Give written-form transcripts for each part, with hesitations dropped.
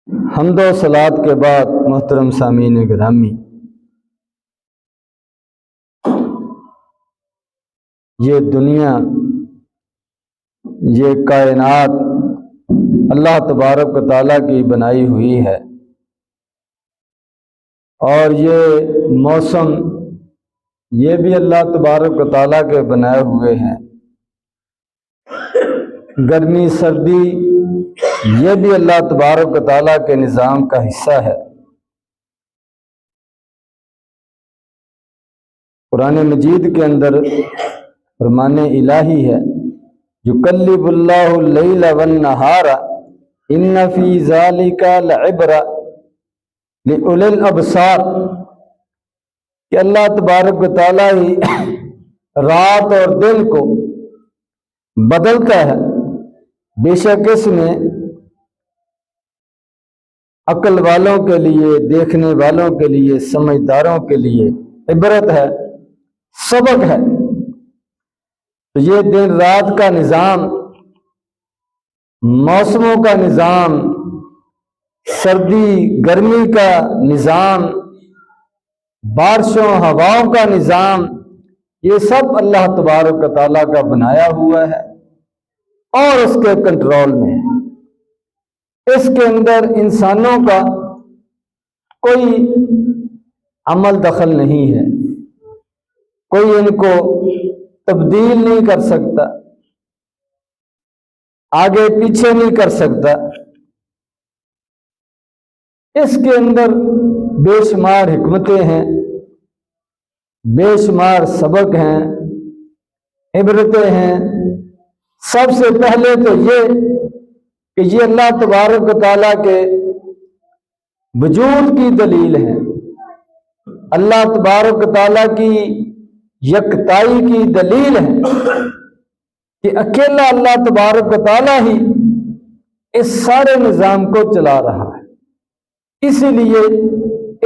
حمد و صلات کے بعد محترم سامعین گرامی، یہ دنیا، یہ کائنات اللہ تبارک و تعالیٰ کی بنائی ہوئی ہے، اور یہ موسم یہ بھی اللہ تبارک و تعالیٰ کے بنائے ہوئے ہیں۔ گرمی سردی یہ بھی اللہ تبارک و تعالیٰ کے نظام کا حصہ ہے۔ قرآن مجید کے اندر فرمان الہی ہے، یقلب اللہ اللیل والنہار ان فی ذالک لعبرۃ لأولی الابصار، کہ اللہ تبارک و تعالیٰ ہی رات اور دن کو بدلتا ہے، بے شک اس میں عقل والوں کے لیے، دیکھنے والوں کے لیے، سمجھداروں کے لیے عبرت ہے، سبق ہے۔ تو یہ دن رات کا نظام، موسموں کا نظام، سردی گرمی کا نظام، بارشوں ہواؤں کا نظام، یہ سب اللہ تبارک و تعالیٰ کا بنایا ہوا ہے اور اس کے کنٹرول میں ہے۔ اس کے اندر انسانوں کا کوئی عمل دخل نہیں ہے، کوئی ان کو تبدیل نہیں کر سکتا، آگے پیچھے نہیں کر سکتا۔ اس کے اندر بے شمار حکمتیں ہیں، بے شمار سبق ہیں، عبرتیں ہیں۔ سب سے پہلے تو یہ کہ یہ اللہ تبارک و تعالیٰ کے وجود کی دلیل ہے، اللہ تبارک و تعالیٰ کی یکتائی کی دلیل ہے کہ اکیلا اللہ تبارک و تعالیٰ ہی اس سارے نظام کو چلا رہا ہے، اسی لیے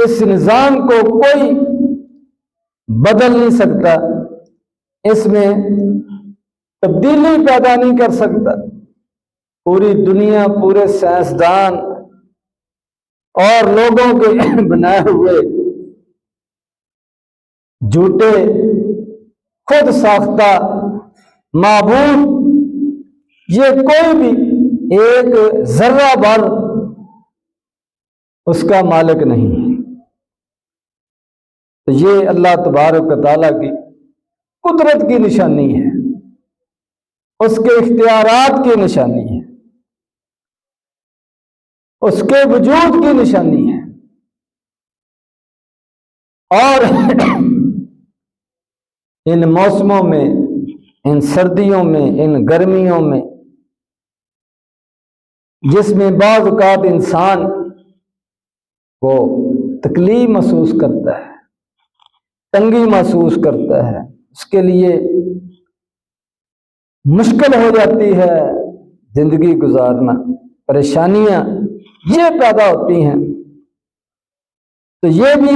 اس نظام کو کوئی بدل نہیں سکتا، اس میں تبدیلی پیدا نہیں کر سکتا۔ پوری دنیا، پورے سائنسدان اور لوگوں کے بنائے ہوئے جھوٹے خود ساختہ معبود، یہ کوئی بھی ایک ذرہ بھر اس کا مالک نہیں ہے۔ تو یہ اللہ تبارک و تعالیٰ کی قدرت کی نشانی ہے، اس کے اختیارات کی نشانی ہے، اس کے وجود کی نشانی ہے۔ اور ان موسموں میں، ان سردیوں میں، ان گرمیوں میں، جس میں بعض اوقات انسان کو تکلیف محسوس کرتا ہے، تنگی محسوس کرتا ہے، اس کے لیے مشکل ہو جاتی ہے زندگی گزارنا، پریشانیاں یہ پیدا ہوتی ہیں، تو یہ بھی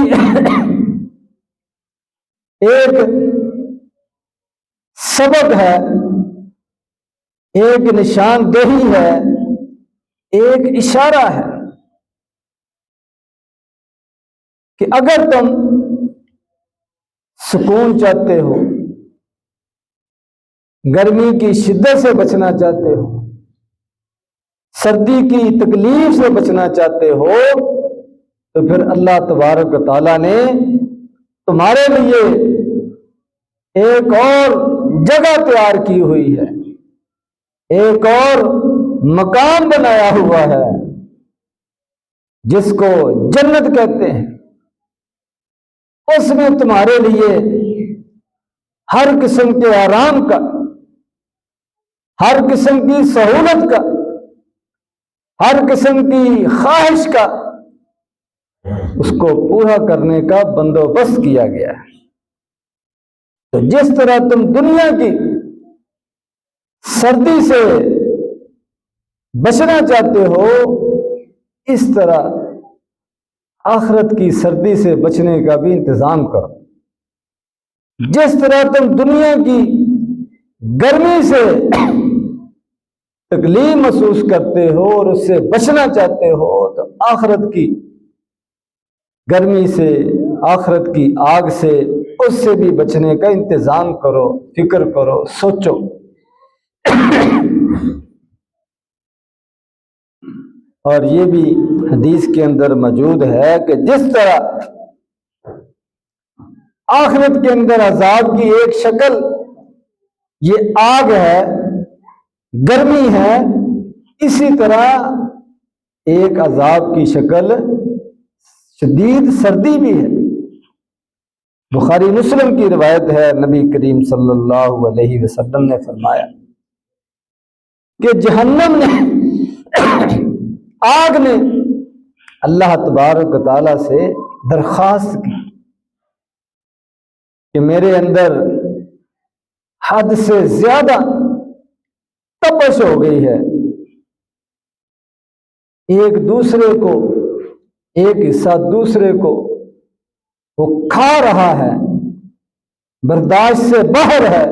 ایک سبق ہے، ایک نشاندہی ہے، ایک اشارہ ہے کہ اگر تم سکون چاہتے ہو، گرمی کی شدت سے بچنا چاہتے ہو، سردی کی تکلیف سے بچنا چاہتے ہو، تو پھر اللہ تبارک و تعالیٰ نے تمہارے لیے ایک اور جگہ تیار کی ہوئی ہے، ایک اور مکان بنایا ہوا ہے جس کو جنت کہتے ہیں۔ اس میں تمہارے لیے ہر قسم کے آرام کا، ہر قسم کی سہولت کا، ہر قسم کی خواہش کا، اس کو پورا کرنے کا بندوبست کیا گیا ہے۔ تو جس طرح تم دنیا کی سردی سے بچنا چاہتے ہو، اس طرح آخرت کی سردی سے بچنے کا بھی انتظام کرو۔ جس طرح تم دنیا کی گرمی سے تکلیف محسوس کرتے ہو اور اس سے بچنا چاہتے ہو، تو آخرت کی گرمی سے، آخرت کی آگ سے، اس سے بھی بچنے کا انتظام کرو، فکر کرو، سوچو۔ اور یہ بھی حدیث کے اندر موجود ہے کہ جس طرح آخرت کے اندر عذاب کی ایک شکل یہ آگ ہے، گرمی ہے، اسی طرح ایک عذاب کی شکل شدید سردی بھی ہے۔ بخاری مسلم کی روایت ہے، نبی کریم صلی اللہ علیہ وسلم نے فرمایا کہ جہنم نے، آگ نے اللہ تبارک و تعالیٰ سے درخواست کی کہ میرے اندر حد سے زیادہ تپش ہو گئی ہے، ایک دوسرے کو، ایک حصہ دوسرے کو وہ کھا رہا ہے، برداشت سے باہر ہے،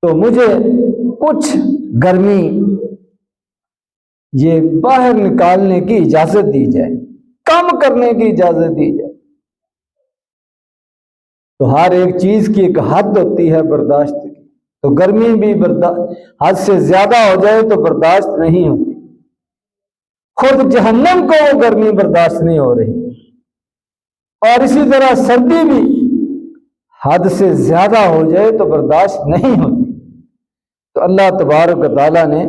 تو مجھے کچھ گرمی یہ باہر نکالنے کی اجازت دی جائے، کم کرنے کی اجازت دی جائے۔ تو ہر ایک چیز کی ایک حد ہوتی ہے برداشت کی، تو گرمی بھی حد سے زیادہ ہو جائے تو برداشت نہیں ہوتی، خود جہنم کو وہ گرمی برداشت نہیں ہو رہی، اور اسی طرح سردی بھی حد سے زیادہ ہو جائے تو برداشت نہیں ہوتی۔ تو اللہ تبارک و تعالیٰ نے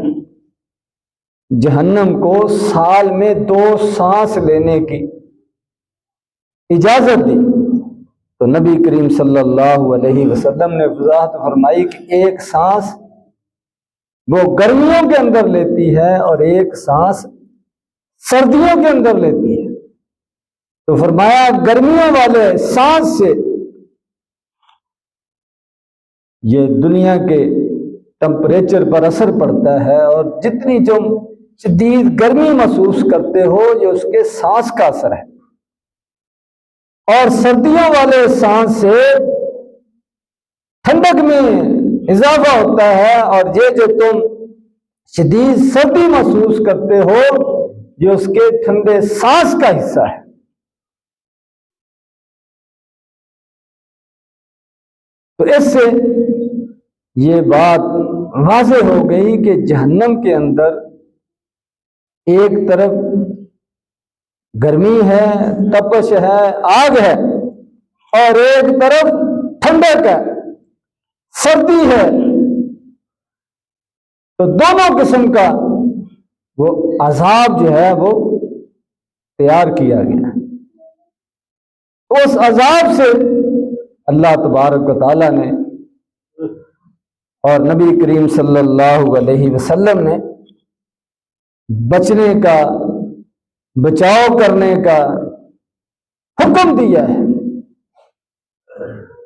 جہنم کو سال میں 2 سانس لینے کی اجازت دی، تو نبی کریم صلی اللہ علیہ وسلم نے وضاحت فرمائی کہ ایک سانس وہ گرمیوں کے اندر لیتی ہے اور ایک سانس سردیوں کے اندر لیتی ہے۔ تو فرمایا گرمیوں والے سانس سے یہ دنیا کے ٹمپریچر پر اثر پڑتا ہے، اور جتنی تم شدید گرمی محسوس کرتے ہو یہ اس کے سانس کا اثر ہے، اور سردیوں والے سانس سے ٹھنڈک میں اضافہ ہوتا ہے، اور یہ جو تم شدید سردی محسوس کرتے ہو یہ اس کے ٹھنڈے سانس کا حصہ ہے۔ تو اس سے یہ بات واضح ہو گئی کہ جہنم کے اندر ایک طرف گرمی ہے، تپش ہے، آگ ہے، اور ایک طرف ٹھنڈک ہے، سردی ہے، تو دونوں قسم کا وہ عذاب جو ہے وہ تیار کیا گیا ہے۔ اس عذاب سے اللہ تبارک و تعالیٰ نے اور نبی کریم صلی اللہ علیہ وسلم نے بچنے کا، بچاؤ کرنے کا حکم دیا ہے۔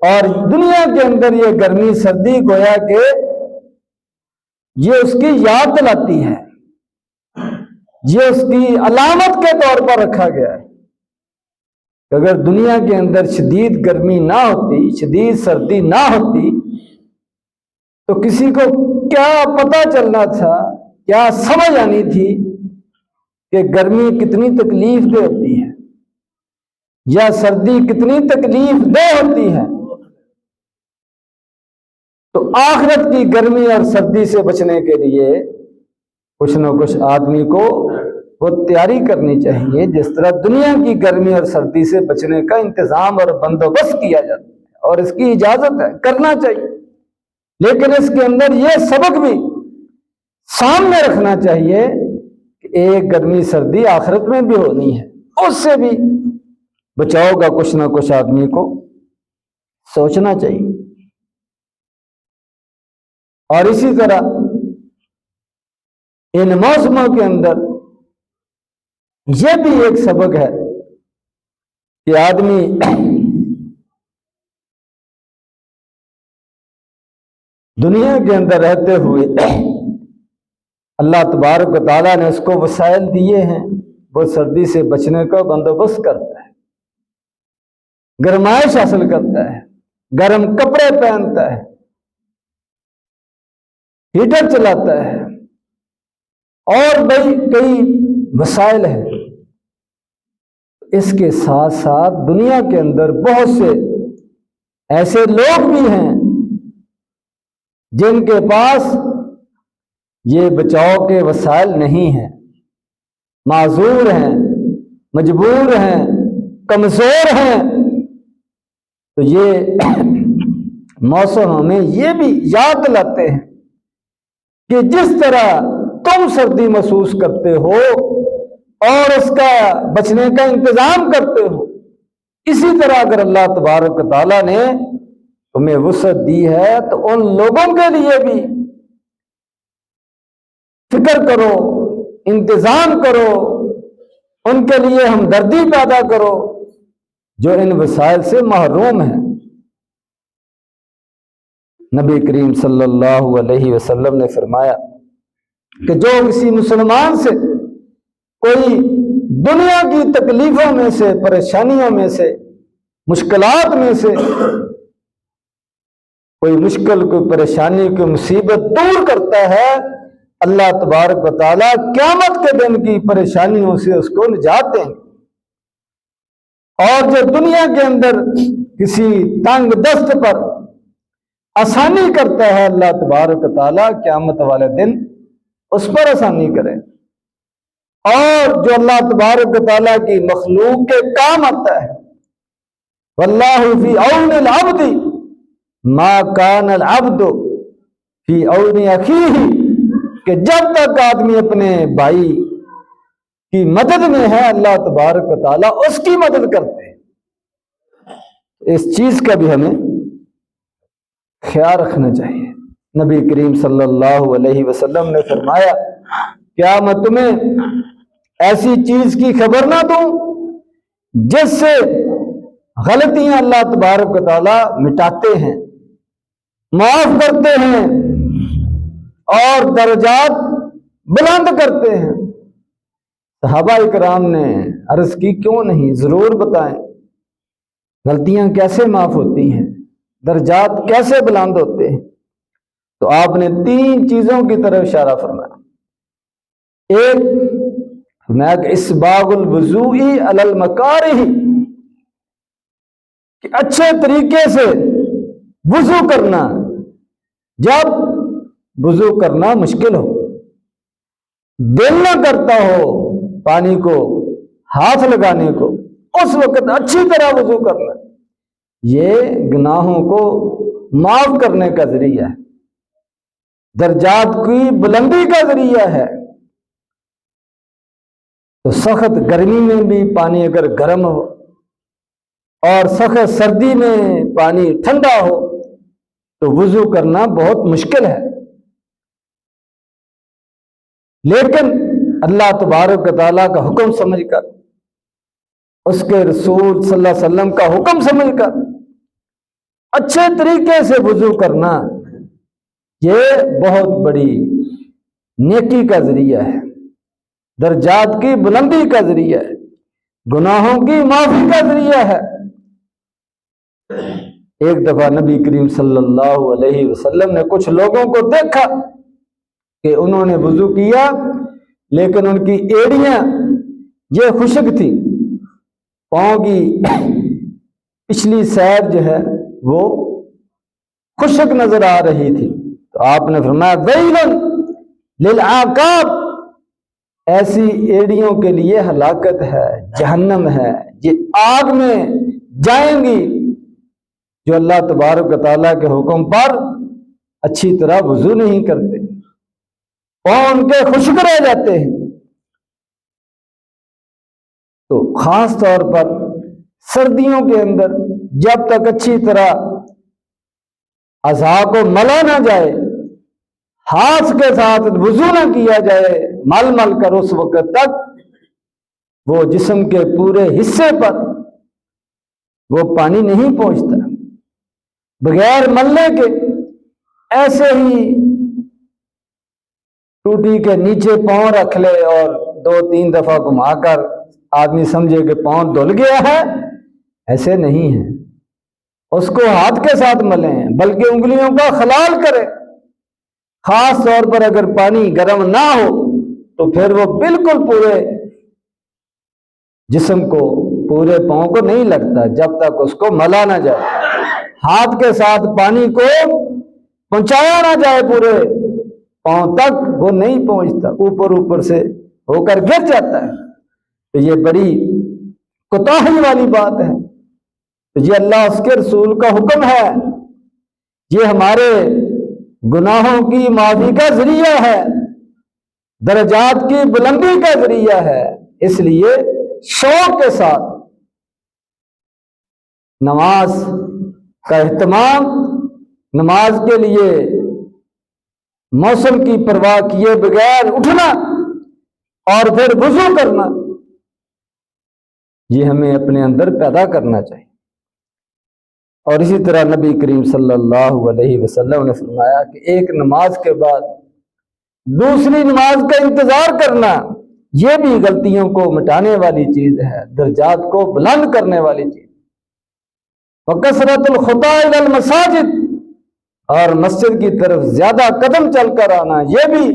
اور دنیا کے اندر یہ گرمی سردی گویا کہ یہ اس کی یاد دلاتی ہے، یہ اس کی علامت کے طور پر رکھا گیا ہے کہ اگر دنیا کے اندر شدید گرمی نہ ہوتی، شدید سردی نہ ہوتی، تو کسی کو کیا پتہ چلنا تھا، کیا سمجھ آنی تھی کہ گرمی کتنی تکلیف دہ ہوتی ہے یا سردی کتنی تکلیف دہ ہوتی ہے۔ تو آخرت کی گرمی اور سردی سے بچنے کے لیے کچھ نہ کچھ آدمی کو وہ تیاری کرنی چاہیے، جس طرح دنیا کی گرمی اور سردی سے بچنے کا انتظام اور بندوبست کیا جاتا ہے اور اس کی اجازت ہے، کرنا چاہیے، لیکن اس کے اندر یہ سبق بھی سامنے رکھنا چاہیے کہ ایک گرمی سردی آخرت میں بھی ہونی ہے، اس سے بھی بچاؤ کا کچھ نہ کچھ آدمی کو سوچنا چاہیے۔ اور اسی طرح ان موسموں کے اندر یہ بھی ایک سبق ہے کہ آدمی دنیا کے اندر رہتے ہوئے اللہ تبارک و تعالیٰ نے اس کو وسائل دیے ہیں، وہ سردی سے بچنے کا بندوبست کرتا ہے، گرمائش حاصل کرتا ہے، گرم کپڑے پہنتا ہے، ہیٹر چلاتا ہے، اور بھائی کئی وسائل ہیں۔ اس کے ساتھ ساتھ دنیا کے اندر بہت سے ایسے لوگ بھی ہیں جن کے پاس یہ بچاؤ کے وسائل نہیں ہیں، معذور ہیں، مجبور ہیں، کمزور ہیں۔ تو یہ موسم ہمیں یہ بھی یاد دلاتے ہیں کہ جس طرح تم سردی محسوس کرتے ہو اور اس کا بچنے کا انتظام کرتے ہو، اسی طرح اگر اللہ تبارک و تعالیٰ نے تمہیں وسعت دی ہے تو ان لوگوں کے لیے بھی فکر کرو، انتظام کرو، ان کے لیے ہمدردی پیدا کرو جو ان وسائل سے محروم ہیں۔ نبی کریم صلی اللہ علیہ وسلم نے فرمایا کہ جو کسی مسلمان سے کوئی دنیا کی تکلیفوں میں سے، پریشانیوں میں سے، مشکلات میں سے کوئی مشکل، کوئی پریشانی، کوئی مصیبت دور کرتا ہے، اللہ تبارک و تعالیٰ قیامت کے دن کی پریشانیوں سے اس کو نجات دیں۔ اور جو دنیا کے اندر کسی تنگ دست پر آسانی کرتا ہے، اللہ تبارک و تعالیٰ قیامت والے دن اس پر آسانی کرے۔ اور جو اللہ تبارک و تعالیٰ کی مخلوق کے کام آتا ہے، واللہ فی عون العبد ما کان العبد فی عون اخیہ، کہ جب تک آدمی اپنے بھائی کی مدد میں ہے، اللہ تبارک و تعالیٰ اس کی مدد کرتے ہیں۔ اس چیز کا بھی ہمیں خیال رکھنا چاہیے۔ نبی کریم صلی اللہ علیہ وسلم نے فرمایا، کیا میں تمہیں ایسی چیز کی خبر نہ دوں جس سے غلطیاں اللہ تبارک و تعالیٰ مٹاتے ہیں، معاف کرتے ہیں اور درجات بلند کرتے ہیں؟ صحابہ اکرام نے عرض کی، کیوں نہیں، ضرور بتائیں، غلطیاں کیسے معاف ہوتی ہیں، درجات کیسے بلند ہوتے ہیں؟ تو آپ نے 3 چیزوں کی طرف اشارہ فرمایا۔ ایک فرمایا کہ اسباغ الوضوء علی المکارہ، کہ اچھے طریقے سے وضو کرنا، جب وضو کرنا مشکل ہو، دل نہ کرتا ہو پانی کو ہاتھ لگانے کو، اس وقت اچھی طرح وضو کرنا، یہ گناہوں کو معاف کرنے کا ذریعہ ہے، درجات کی بلندی کا ذریعہ ہے۔ تو سخت گرمی میں بھی پانی اگر گرم ہو اور سخت سردی میں پانی ٹھنڈا ہو تو وضو کرنا بہت مشکل ہے، لیکن اللہ تبارک و تعالیٰ کا حکم سمجھ کر، اس کے رسول صلی اللہ علیہ وسلم کا حکم سمجھ کر اچھے طریقے سے وضو کرنا، یہ بہت بڑی نیکی کا ذریعہ ہے، درجات کی بلندی کا ذریعہ ہے، گناہوں کی معافی کا ذریعہ ہے۔ ایک دفعہ نبی کریم صلی اللہ علیہ وسلم نے کچھ لوگوں کو دیکھا کہ انہوں نے وضو کیا لیکن ان کی ایڑیاں یہ خشک تھی، پاؤں کی پچھلی سیر جو ہے وہ خشک نظر آ رہی تھی۔ تو آپ نے فرمایا، ویل للعقاب، ایسی ایڑیوں کے لیے ہلاکت ہے، جہنم ہے، یہ آگ میں جائیں گی جو اللہ تبارک و تعالیٰ کے حکم پر اچھی طرح وضو نہیں کرتے، پاؤں ان کے خشک رہ جاتے ہیں۔ تو خاص طور پر سردیوں کے اندر جب تک اچھی طرح اعضاء کو ملا نہ جائے، ہاتھ کے ساتھ وضو نہ کیا جائے مل مل کر، اس وقت تک وہ جسم کے پورے حصے پر وہ پانی نہیں پہنچتا۔ بغیر ملنے کے ایسے ہی ٹوٹی کے نیچے پاؤں رکھ لے اور 2-3 دفعہ گھما کر آدمی سمجھے کہ پاؤں دھل گیا ہے، ایسے نہیں ہے، اس کو ہاتھ کے ساتھ ملیں بلکہ انگلیوں کا خلال کرے۔ خاص طور پر اگر پانی گرم نہ ہو تو پھر وہ بالکل پورے جسم کو، پورے پاؤں کو نہیں لگتا جب تک اس کو ملا نہ جائے، ہاتھ کے ساتھ پانی کو پہنچایا نہ جائے پورے پاؤں تک وہ نہیں پہنچتا، اوپر اوپر سے ہو کر گر جاتا ہے۔ تو یہ بڑی کوتاہی والی بات ہے۔ تو یہ اللہ اس کے رسول کا حکم ہے، یہ ہمارے گناہوں کی معافی کا ذریعہ ہے، درجات کی بلندی کا ذریعہ ہے۔ اس لیے شوق کے ساتھ نماز کا اہتمام، نماز کے لیے موسم کی پرواہ کیے بغیر اٹھنا اور پھر وضو کرنا، یہ ہمیں اپنے اندر پیدا کرنا چاہیے۔ اور اسی طرح نبی کریم صلی اللہ علیہ وسلم نے فرمایا کہ ایک نماز کے بعد دوسری نماز کا انتظار کرنا، یہ بھی غلطیوں کو مٹانے والی چیز ہے، درجات کو بلند کرنے والی چیز۔ وَكَثْرَةُ الْخُطَىٰ إِلَى الْمَسَاجِدِ، اور مسجد کی طرف زیادہ قدم چل کر آنا، یہ بھی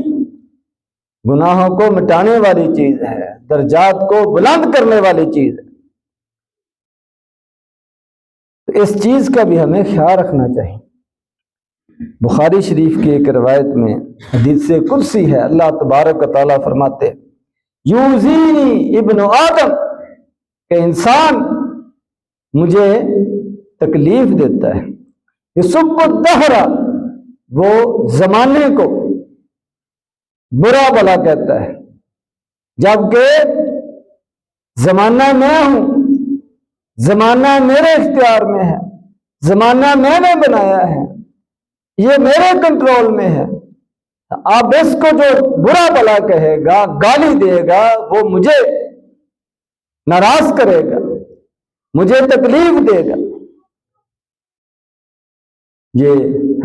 گناہوں کو مٹانے والی چیز ہے، درجات کو بلند کرنے والی چیز ہے۔ اس چیز کا بھی ہمیں خیال رکھنا چاہیے۔ بخاری شریف کی ایک روایت میں حدیث قدسی ہے، اللہ تبارک و تعالیٰ فرماتے یوزینی ابن آدم، کہ انسان مجھے تکلیف دیتا ہے، یسب الدہر، وہ زمانے کو برا بلا کہتا ہے، جبکہ زمانہ میں ہوں، زمانہ میرے اختیار میں ہے، زمانہ میں نے بنایا ہے، یہ میرے کنٹرول میں ہے۔ اب اس کو جو برا بلا کہے گا، گالی دے گا، وہ مجھے ناراض کرے گا، مجھے تکلیف دے گا۔ یہ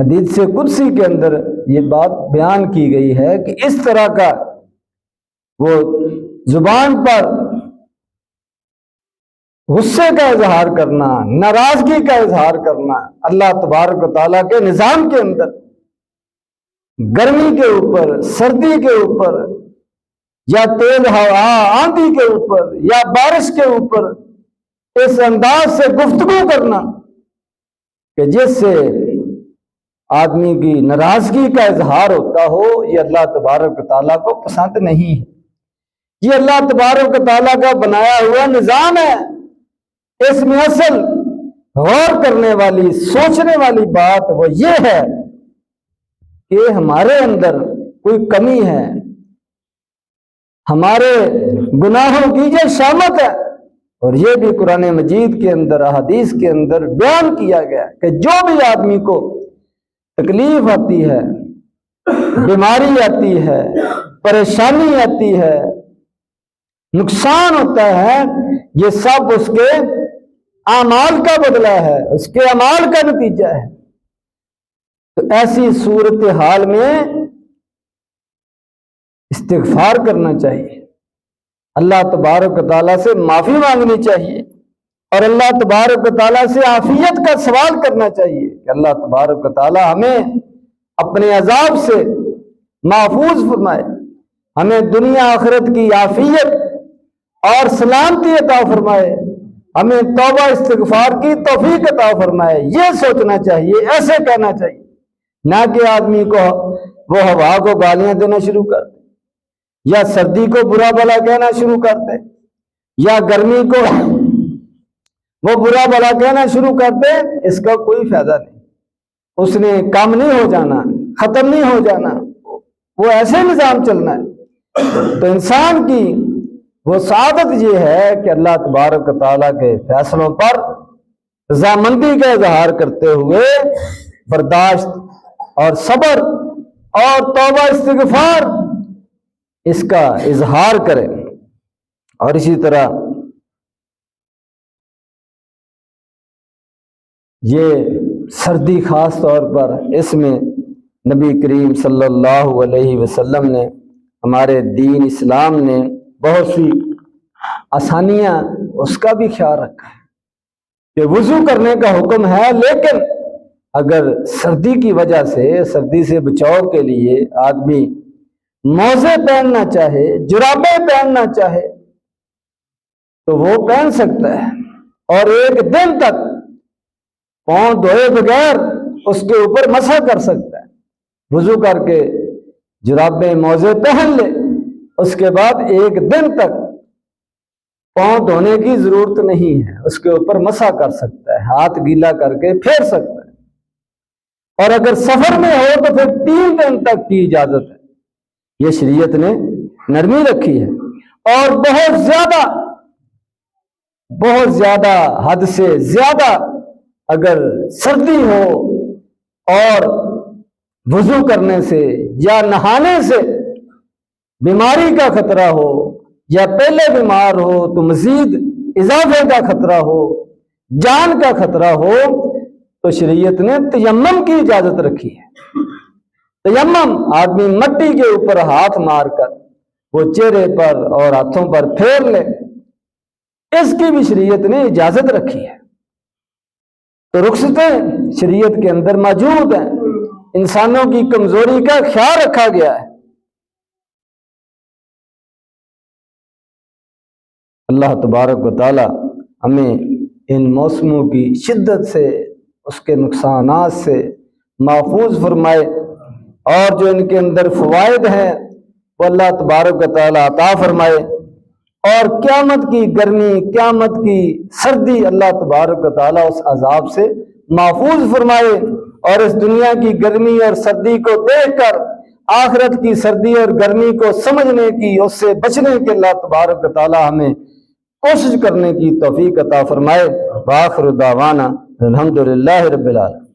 حدیث قدسی کے اندر یہ بات بیان کی گئی ہے کہ اس طرح کا وہ زبان پر غصے کا اظہار کرنا، ناراضگی کا اظہار کرنا، اللہ تبارک و تعالیٰ کے نظام کے اندر گرمی کے اوپر، سردی کے اوپر، یا تیز ہوا آندھی کے اوپر، یا بارش کے اوپر اس انداز سے گفتگو کرنا کہ جس سے آدمی کی ناراضگی کا اظہار ہوتا ہو، یہ اللہ تبارک و تعالیٰ کو پسند نہیں ہے۔ یہ اللہ تبارک و تعالیٰ کا بنایا ہوا نظام ہے۔ اس میں اصل غور کرنے والی، سوچنے والی بات وہ یہ ہے کہ ہمارے اندر کوئی کمی ہے، ہمارے گناہوں کی یہ شامت ہے، اور یہ بھی قرآن مجید کے اندر، احادیث کے اندر بیان کیا گیا کہ جو بھی آدمی کو تکلیف آتی ہے، بیماری آتی ہے، پریشانی آتی ہے، نقصان ہوتا ہے، یہ سب اس کے اعمال کا بدلہ ہے، اس کے اعمال کا نتیجہ ہے۔ تو ایسی صورتحال میں استغفار کرنا چاہیے، اللہ تبارک و تعالیٰ سے معافی مانگنی چاہیے، اور اللہ تبارک و تعالیٰ سے عافیت کا سوال کرنا چاہیے کہ اللہ تبارک و تعالیٰ ہمیں اپنے عذاب سے محفوظ فرمائے، ہمیں دنیا آخرت کی عافیت اور سلامتی عطا فرمائے، ہمیں توبہ استغفار کی توفیق عطا فرمائے۔ یہ سوچنا چاہیے، ایسے کہنا چاہیے، نہ کہ آدمی کو وہ ہوا کو گالیاں دینا شروع کر دے، یا سردی کو برا بلا کہنا شروع کر دے، یا گرمی کو وہ برا بلا کہنا شروع کر دے، اس کا کوئی فائدہ نہیں، اس نے کام نہیں ہو جانا، ختم نہیں ہو جانا، وہ ایسے نظام چلنا ہے۔ تو انسان کی وہ سعادت یہ ہے کہ اللہ تبارک و تعالیٰ کے فیصلوں پر رضامندی کا اظہار کرتے ہوئے برداشت اور صبر اور توبہ استغفار اس کا اظہار کرے۔ اور اسی طرح یہ سردی خاص طور پر، اس میں نبی کریم صلی اللہ علیہ وسلم نے، ہمارے دین اسلام نے بہت سی آسانیاں اس کا بھی خیال رکھا ہے کہ وضو کرنے کا حکم ہے، لیکن اگر سردی کی وجہ سے، سردی سے بچاؤ کے لیے آدمی موزے پہننا چاہے، جرابیں پہننا چاہے تو وہ پہن سکتا ہے، اور ایک دن تک پاؤں دھوئے بغیر اس کے اوپر مسح کر سکتا ہے۔ وضو کر کے جرابیں موزے پہن لے، اس کے بعد ایک دن تک پاؤں دھونے کی ضرورت نہیں ہے، اس کے اوپر مسح کر سکتا ہے، ہاتھ گیلا کر کے پھیر سکتا ہے۔ اور اگر سفر میں ہو تو پھر 3 دن تک کی اجازت ہے۔ یہ شریعت نے نرمی رکھی ہے، اور بہت زیادہ حد سے زیادہ اگر سردی ہو اور وضو کرنے سے یا نہانے سے بیماری کا خطرہ ہو یا پہلے بیمار ہو تو مزید اضافے کا خطرہ ہو، جان کا خطرہ ہو، تو شریعت نے تیمم کی اجازت رکھی ہے۔ تیمم آدمی مٹی کے اوپر ہاتھ مار کر وہ چہرے پر اور ہاتھوں پر پھیر لے، اس کی بھی شریعت نے اجازت رکھی ہے۔ تو رخصتیں شریعت کے اندر موجود ہیں، انسانوں کی کمزوری کا خیال رکھا گیا ہے۔ اللہ تبارک و تعالی ہمیں ان موسموں کی شدت سے، اس کے نقصانات سے محفوظ فرمائے، اور جو ان کے اندر فوائد ہیں وہ اللہ تبارک و تعالی عطا فرمائے، اور قیامت کی گرمی، قیامت کی سردی اللہ تبارک و تعالی اس عذاب سے محفوظ فرمائے، اور اس دنیا کی گرمی اور سردی کو دیکھ کر آخرت کی سردی اور گرمی کو سمجھنے کی، اس سے بچنے کے اللہ تبارک و تعالی ہمیں کوشش کرنے کی توفیق عطا فرمائے۔ وآخر دعوانا الحمدللہ رب العالمین۔